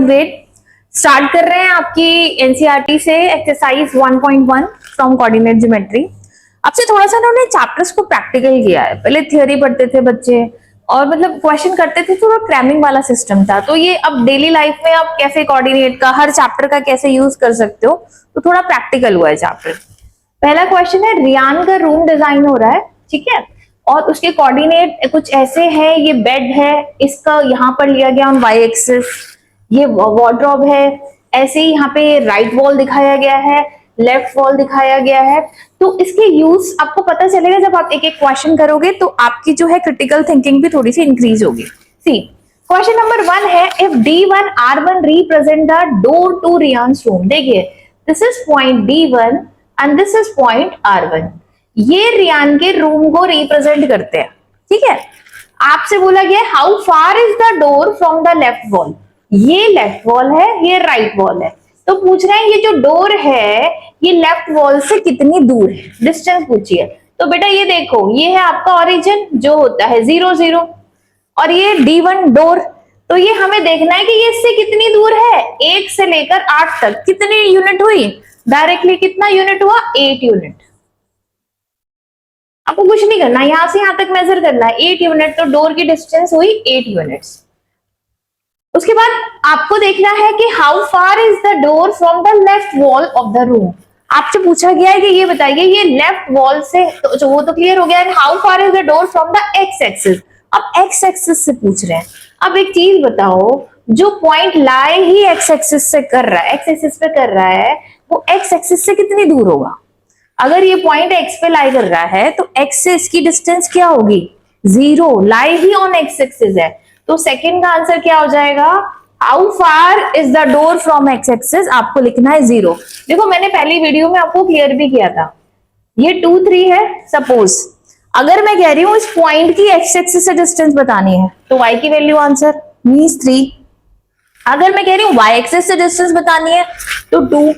11th grade. Start कर रहे हैं आपकी एनसीईआरटी से एक्सरसाइज 1.1 फ्रॉम कोऑर्डिनेट ज्योमेट्री। आपसे थोड़ा सा उन्होंने चैप्टर्स को प्रैक्टिकल किया है। पहले थ्योरी पढ़ते थे बच्चे और मतलब क्वेश्चन करते थे, थोड़ा क्रैमिंग वाला सिस्टम था। तो ये अब डेली लाइफ में आप कैसे कोऑर्डिनेट का हर चैप्टर का कैसे यूज कर सकते हो, तो थोड़ा प्रैक्टिकल हुआ है चैप्टर। पहला क्वेश्चन है, रियान का रूम डिजाइन हो रहा है, ठीक है, और उसके कोऑर्डिनेट कुछ ऐसे हैं। ये बेड है, इसका यहाँ पर लिया गया ऑन वाई एक्सिस, ये वार्डरोब है, ऐसे ही यहाँ पे राइट वॉल दिखाया गया है, लेफ्ट वॉल दिखाया गया है। तो इसके यूज आपको पता चलेगा जब आप एक एक क्वेश्चन करोगे, तो आपकी जो है क्रिटिकल थिंकिंग भी थोड़ी सी इंक्रीज होगी। सी क्वेश्चन नंबर 1 है, if D1 R1 represent the door to Riyan's room. देखिए, this is point D1 and this is point R1। ये रियान के रूम को रिप्रेजेंट करते हैं, ठीक है। आपसे बोला गया how far is the door from the left wall. ये लेफ्ट वॉल है, ये राइट वॉल है। तो पूछ रहे हैं ये जो डोर है ये लेफ्ट वॉल से कितनी दूर है, डिस्टेंस पूछिए। तो बेटा ये देखो, ये है आपका ओरिजिन जो होता है 0 0, और ये D1 डोर। तो ये हमें देखना है कि ये इससे कितनी दूर है, 1 से लेकर 8 तक कितनी यूनिट हुई, डायरेक्टली कितना यूनिट हुआ, 8 यूनिट। आपको कुछ नहीं करना, यहां से यहां तक मेजर करना है, 8 यूनिट। तो डोर की डिस्टेंस हुई 8 यूनिट्स। उसके बाद आपको देखना है कि how far is the door from the left wall of the room. आपसे पूछा गया है कि ये बताइए ये लेफ्ट वॉल से, तो वो तो क्लियर हो गया। And how far is the door from the x axis. अब एक्स एक्सिस से पूछ रहे हैं। अब एक चीज बताओ, जो पॉइंट लाई ही एक्स एक्सिस से कर रहा है, एक्स एक्सिस पे कर रहा है, वो एक्स एक्सिस से कितनी दूर होगा। अगर ये पॉइंट एक्स पे लाई कर रहा है तो एक्स से इसकी डिस्टेंस क्या होगी, 0। लाई ही ऑन एक्स एक्सिस है। तो सेकंड का आंसर क्या हो जाएगा, how far is the door from x axis. आपको लिखना है 0। देखो मैंने पहली वीडियो में आपको क्लियर भी किया था, ये 2 3 है। सपोज अगर मैं कह रही हूं इस पॉइंट की एक्स एक्सिस से डिस्टेंस बतानी है, तो y की वैल्यू आंसर मीन्स 3। अगर मैं कह रही हूँ y एक्सिस से डिस्टेंस बतानी है तो 2,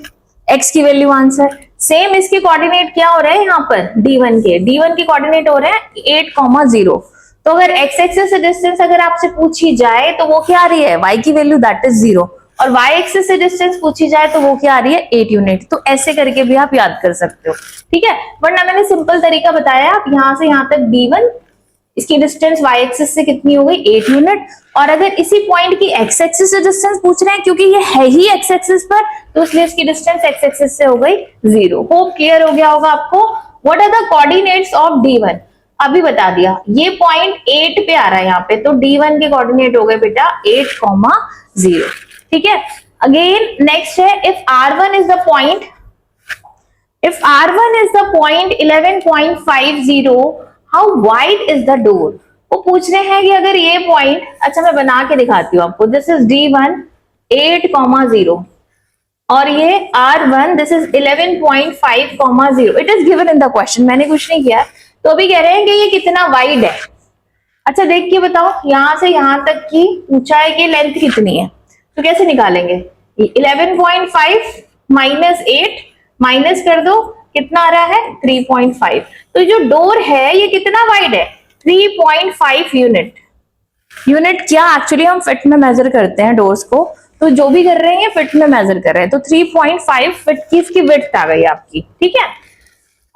x की वैल्यू आंसर। सेम इसके कोऑर्डिनेट क्या हो रहे हैं यहाँ पर, D1 के कोऑर्डिनेट हो रहे हैं 8, 0। तो अगर x एक्सिस से डिस्टेंस अगर आपसे पूछी जाए तो वो क्या आ रही है, y की वैल्यू दैट इज 0, और y एक्सिस से डिस्टेंस पूछी जाए तो वो क्या आ रही है, 8 यूनिट। तो ऐसे करके भी आप याद कर सकते हो, ठीक है। वरना मैंने सिंपल तरीका बताया, आप यहां से यहां तक D1, इसकी डिस्टेंस y एक्सिस से कितनी हो गई, 8 यूनिट। और अगर इसी पॉइंट की x एक्सिस से डिस्टेंस पूछ रहे हैं, क्योंकि ये है ही x एक्सिस पर, तो इसलिए इसकी डिस्टेंस x एक्सिस से हो गई 0। होप क्लियर हो गया होगा आपको। What are the coordinates of D1, अभी बता दिया। ये पॉइंट 8 पे आ रहा है यहाँ पे, तो D1 के कोऑर्डिनेट हो गए बेटा 8, 0, ठीक है। अगेन नेक्स्ट है, if R1 is the point, if R1 is the point 11.50, how wide is the door। वो पूछ रहे हैं कि अगर ये पॉइंट, अच्छा मैं बना के दिखाती हूँ आपको, दिस इज D1 8, 0, और ये R1 this is 11.5, it is given in the question, मैंने कुछ नहीं किया। तो अभी कह रहे हैं कि ये कितना वाइड है। अच्छा देख के बताओ, यहां से यहां तक की ऊंचाई की लेंथ कितनी है, तो कैसे निकालेंगे, 11.5 माइनस 8 माइनस कर दो, कितना आ रहा है 3.5। तो जो डोर है ये कितना वाइड है, 3.5 यूनिट। यूनिट क्या, एक्चुअली हम फीट में मेजर करते हैं डोर्स को, तो जो भी कर रहे हैं फीट में मेजर कर रहे हैं। तो 3.5 फीट की इसकी विड्थ आ गई आपकी, ठीक है।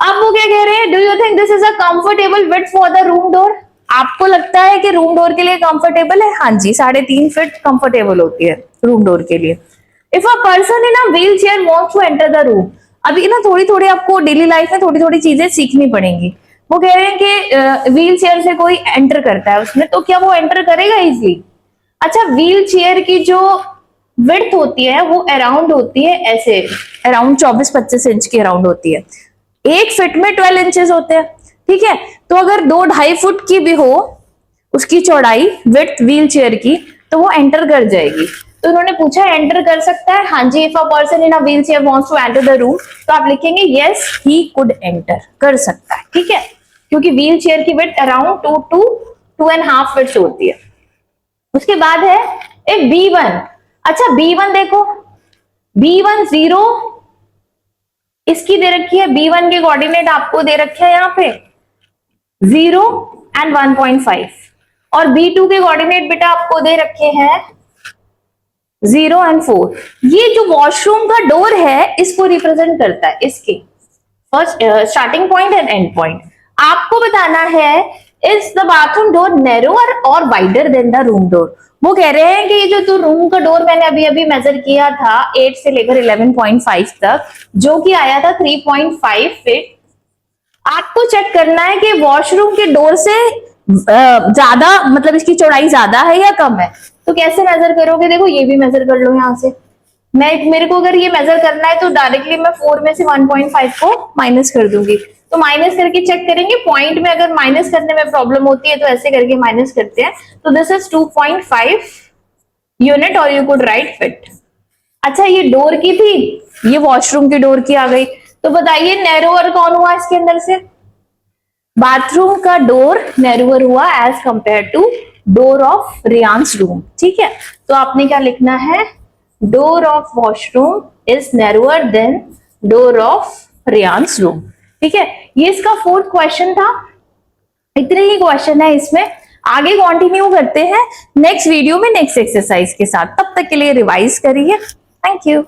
अब वो क्या कह रहे हैं, do you think this is a comfortable width for the room door. आपको लगता है कि रूम डोर के लिए कंफर्टेबल है, हाँ जी, 3.5 फीट कंफर्टेबल होती है रूम डोर के लिए। If a person in a wheelchair wants to enter the room, अभी ना थोड़ी थोड़ी आपको डेली लाइफ में थोड़ी थोड़ी चीजें सीखनी पड़ेंगी। वो कह रहे हैं कि व्हील चेयर से कोई एंटर करता है उसमें, तो क्या वो एंटर करेगा इजीली। अच्छा, व्हील चेयर की जो विड्थ होती है वो अराउंड होती है ऐसे, अराउंड 24-25 इंच की अराउंड होती है। 1 फीट में 12 इंचेस होते हैं, ठीक है। तो अगर 2-2.5 फुट की भी हो उसकी चौड़ाई विड्थ व्हील चेयर की, तो वो एंटर कर जाएगी। तो उन्होंने पूछा एंटर कर सकता है, हाँ जी। If a person in a wheelchair wants to enter the room, तो आप लिखेंगे यस ही कुड एंटर, कर सकता है, ठीक है, क्योंकि व्हील चेयर की विड्थ अराउंड 2 to 2.5 फीट होती है। उसके बाद है इफ B1, अच्छा B1 देखो, B1 0 इसकी दे रखी है, B1 के कोऑर्डिनेट आपको दे रखे हैं यहाँ पे 0 एंड 1.5, और B2 के कोऑर्डिनेट बेटा आपको दे रखे हैं 0 एंड 4, ये जो वॉशरूम का डोर है इसको रिप्रेजेंट करता है, इसके first starting point and end point. आपको बताना है is the bathroom door narrower और wider than the room door. वो कह रहे हैं कि ये जो रूम का डोर मैंने अभी अभी मेजर किया था 8 से लेकर 11.5 तक, जो कि आया था 3.5 फीट, आपको चेक करना है कि वॉशरूम के डोर से ज्यादा, मतलब इसकी चौड़ाई ज्यादा है या कम है। तो कैसे मेजर करोगे, देखो ये भी मेजर कर लो यहां से। मेरे को अगर ये मेजर करना है तो डायरेक्टली मैं 4 में से 1.5 को माइनस कर दूंगी। तो माइनस करके चेक करेंगे, पॉइंट में अगर माइनस करने में प्रॉब्लम होती है तो ऐसे करके माइनस करते हैं। तो दिस इज 2.5 यूनिट और यू कुड राइट फिट। अच्छा, ये डोर की थी, ये वॉशरूम की डोर की आ गई। तो बताइए नैरोअर कौन हुआ इसके अंदर से, बाथरूम का डोर नैरोअर हुआ as compared to door of Riyan's room. ठीक है, तो आपने क्या लिखना है, door of washroom is narrower than door of Riyan's room. ठीक है, ये इसका 4th क्वेश्चन था। इतने ही क्वेश्चन है इसमें, आगे कंटिन्यू करते हैं नेक्स्ट वीडियो में नेक्स्ट एक्सरसाइज के साथ। तब तक के लिए रिवाइज करिए। Thank you.